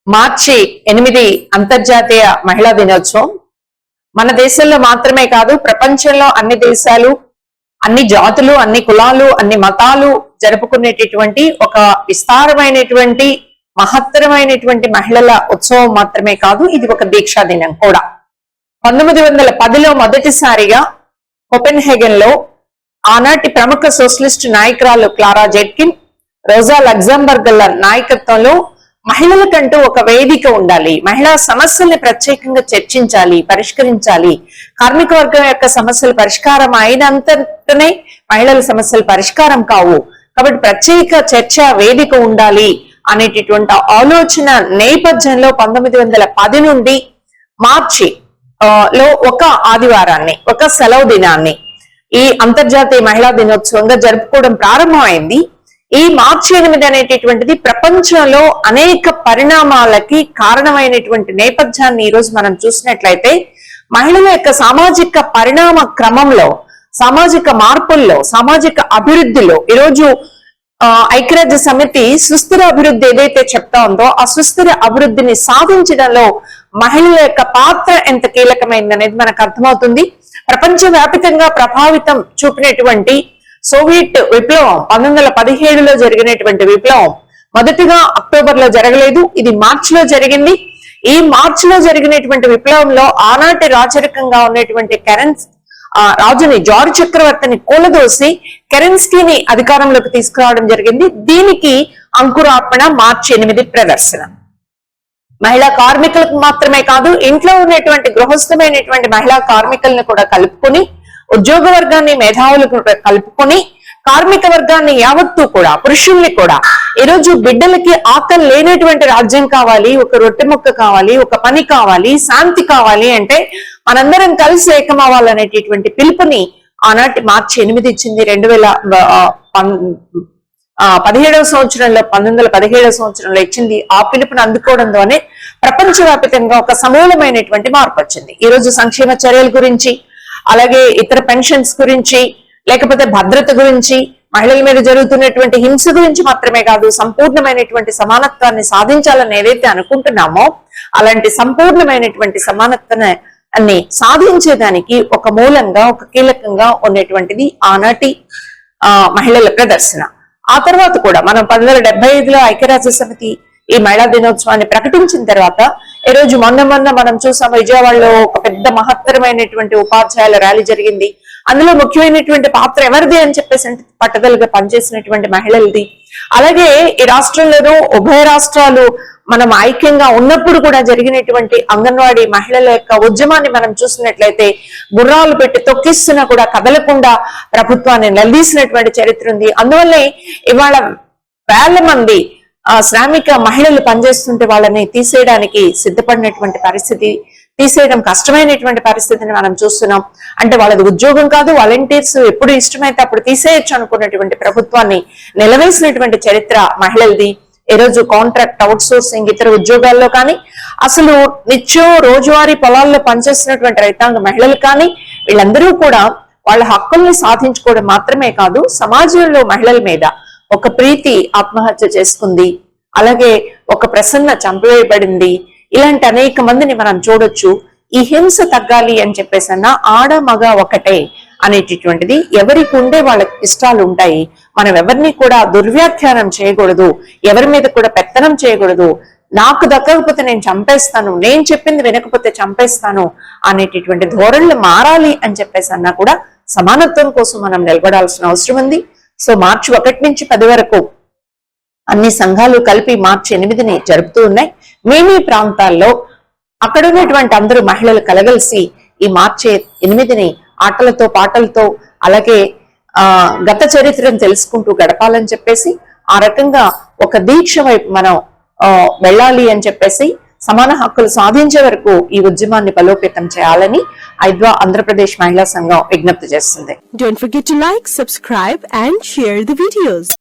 మార్చి 8 అంతర్జాతీయ మహిళా దినోత్సవం. మన దేశంలో మాత్రమే కాదు, ప్రపంచంలో అన్ని దేశాలు, అన్ని జాతులు, అన్ని కులాలు, అన్ని మతాలు జరుపుకునేటటువంటి ఒక విస్తారమైనటువంటి మహత్తరమైనటువంటి మహిళల ఉత్సవం మాత్రమే కాదు, ఇది ఒక దీక్షా దినం కూడా. 1910లో మొదటిసారిగా కోపెన్హేగన్ లో ఆనాటి ప్రముఖ సోషలిస్ట్ నాయకురాలు క్లారా జెట్కిన్, రోజా లగ్జంబర్గ్ల నాయకత్వంలో మహిళలకంటూ ఒక వేదిక ఉండాలి, మహిళా సమస్యల్ని ప్రత్యేకంగా చర్చించాలి, పరిష్కరించాలి, కార్మిక వర్గం యొక్క సమస్యలు పరిష్కారం అయినంతనే మహిళల సమస్యలు పరిష్కారం కావు, కాబట్టి ప్రత్యేక చర్చ వేదిక ఉండాలి అనేటటువంటి ఆలోచన నేపథ్యంలో 1910 నుండి మార్చి లో ఒక ఆదివారాన్ని, ఒక సెలవు దినాన్ని ఈ అంతర్జాతీయ మహిళా దినోత్సవంగా జరుపుకోవడం ప్రారంభమైంది. ఈ మార్చి 8 అనేటటువంటిది ప్రపంచంలో అనేక పరిణామాలకి కారణమైనటువంటి నేపథ్యాన్ని ఈరోజు మనం చూసినట్లయితే, మహిళల యొక్క సామాజిక పరిణామ క్రమంలో, సామాజిక మార్పుల్లో, సామాజిక అభివృద్ధిలో ఈరోజు ఐక్యరాజ్య సమితి సుస్థిర అభివృద్ధి ఏదైతే చెప్తా ఉందో, ఆ సుస్థిర అభివృద్ధిని సాధించడంలో మహిళల యొక్క పాత్ర ఎంత కీలకమైంది అనేది మనకు అర్థమవుతుంది. ప్రపంచవ్యాప్తంగా ప్రభావితం చూపినటువంటి సోవియట్ విప్లవం 1917లో జరిగినటువంటి విప్లవం మొదటిగా అక్టోబర్లో జరగలేదు, ఇది మార్చిలో జరిగింది. ఈ మార్చిలో జరిగినటువంటి విప్లవంలో ఆనాటి రాచరికంగా ఉన్నటువంటి రాజుని జార్జ్ చక్రవర్తిని కూలదోసి కెరెన్స్కీని అధికారంలోకి తీసుకురావడం జరిగింది. దీనికి అంకురార్పణ మార్చి 8 ప్రదర్శన. మహిళా కార్మికులకు మాత్రమే కాదు, ఇంట్లో ఉన్నటువంటి గృహస్థమైనటువంటి మహిళా కార్మికులను కూడా కలుపుకొని, ఉద్యోగ వర్గాన్ని, మేధావులకు కలుపుకొని, కార్మిక వర్గాన్ని యావత్తు కూడా, పురుషుల్ని కూడా, ఈరోజు బిడ్డలకి ఆకలి లేనటువంటి రాజ్యం కావాలి, ఒక రొట్టె ముక్క కావాలి, ఒక పని కావాలి, శాంతి కావాలి అంటే మనందరం కలిసి ఏకమవ్వాలనేటటువంటి పిలుపుని ఆనాటి మార్చి 8 ఇచ్చింది. 2017వ సంవత్సరంలో, 1917వ సంవత్సరంలో ఇచ్చింది. ఆ పిలుపుని అందుకోవడంతోనే ప్రపంచవ్యాప్తంగా ఒక సమూలమైనటువంటి మార్పు వచ్చింది. ఈ రోజు సంక్షేమ చర్యల గురించి, అలాగే ఇతర పెన్షన్స్ గురించి, లేకపోతే భద్రత గురించి, మహిళల మీద జరుగుతున్నటువంటి హింస గురించి మాత్రమే కాదు, సంపూర్ణమైనటువంటి సమానత్వాన్ని సాధించాలని ఏదైతే అనుకుంటున్నామో అలాంటి సంపూర్ణమైనటువంటి సమానత్వాన్ని సాధించేదానికి ఒక మూలంగా, ఒక కీలకంగా ఉన్నటువంటిది ఆనాటి మహిళల ప్రదర్శన. ఆ తర్వాత కూడా మనం 1975లో ఐక్యరాజ్య సమితి ఈ మహిళా దినోత్సవాన్ని ప్రకటించిన తర్వాత, ఈ రోజు మొన్న మనం చూసాం, విజయవాడలో ఒక పెద్ద మహత్తరమైనటువంటి ఉపాధ్యాయుల ర్యాలీ జరిగింది. అందులో ముఖ్యమైనటువంటి పాత్ర ఎవరిది అని చెప్పేసి పట్టుదలగా పనిచేసినటువంటి మహిళలది. అలాగే ఈ రాష్ట్రంలోనూ ఉభయ రాష్ట్రాలు మనం ఐక్యంగా ఉన్నప్పుడు కూడా జరిగినటువంటి అంగన్వాడీ మహిళల యొక్క ఉద్యమాన్ని మనం చూసినట్లయితే, గుర్రాలు పెట్టి తొక్కిస్తున్నా కూడా కదలకుండా ప్రభుత్వాన్ని నిలదీసినటువంటి చరిత్ర ఉంది. అందువల్లే ఇవాళ వేల మంది శ్రామిక మహిళలు పనిచేస్తుంటే వాళ్ళని తీసేయడానికి సిద్ధపడినటువంటి పరిస్థితి, తీసేయడం కష్టమైనటువంటి పరిస్థితిని మనం చూస్తున్నాం. అంటే వాళ్ళది ఉద్యోగం కాదు, వాలంటీర్స్ ఎప్పుడు ఇష్టమైతే అప్పుడు తీసేయచ్చు అనుకున్నటువంటి ప్రభుత్వాన్ని నిలవేసినటువంటి చరిత్ర మహిళలది. ఈ రోజు కాంట్రాక్ట్, అవుట్ సోర్సింగ్, ఇతర ఉద్యోగాల్లో కానీ, అసలు నిత్యం రోజువారీ పొలాల్లో పనిచేస్తున్నటువంటి రైతాంగ మహిళలు కానీ, వీళ్ళందరూ కూడా వాళ్ళ హక్కుల్ని సాధించుకోవడం మాత్రమే కాదు, సమాజంలో మహిళల మీద ఒక ప్రీతి ఆత్మహత్య చేసుకుంది, అలాగే ఒక ప్రసన్న చంపివేయబడింది. ఇలాంటి అనేక మందిని మనం చూడొచ్చు. ఈ హింస తగ్గాలి అని చెప్పేసన్నా ఆడ మగ ఒకటే అనేటటువంటిది, ఎవరికి ఉండే వాళ్ళ ఇష్టాలు ఉంటాయి. మనం ఎవరిని కూడా దుర్వ్యాఖ్యానం చేయకూడదు, ఎవరి మీద కూడా పెత్తనం చేయకూడదు. నాకు దక్కకపోతే నేను చంపేస్తాను, నేను చెప్పింది వినకపోతే చంపేస్తాను అనేటటువంటి ధోరణులు మారాలి అని చెప్పేసి అన్నా కూడా సమానత్వం కోసం మనం నిలబడాల్సిన అవసరం ఉంది. సో మార్చి 1 నుంచి 10 వరకు అన్ని సంఘాలు కలిపి మార్చి 8ని జరుపుతూ ఉన్నాయి. మీ ప్రాంతాల్లో అక్కడ ఉన్నటువంటి అందరూ మహిళలు కలగలిసి ఈ మార్చి 8ని ఆటలతో, పాటలతో, అలాగే గత చరిత్రను తెలుసుకుంటూ గడపాలని చెప్పేసి, ఆ రకంగా ఒక దీక్ష వైపు మనం వెళ్ళాలి అని చెప్పేసి, సమాన హక్కులు సాధించే వరకు ఈ ఉద్యమాన్ని బలోపేతం చేయాలని ఐద్వా ఆంధ్రప్రదేశ్ మహిళా సంఘం విజ్ఞప్తి చేస్తుంది. Don't forget to like, subscribe and share the videos.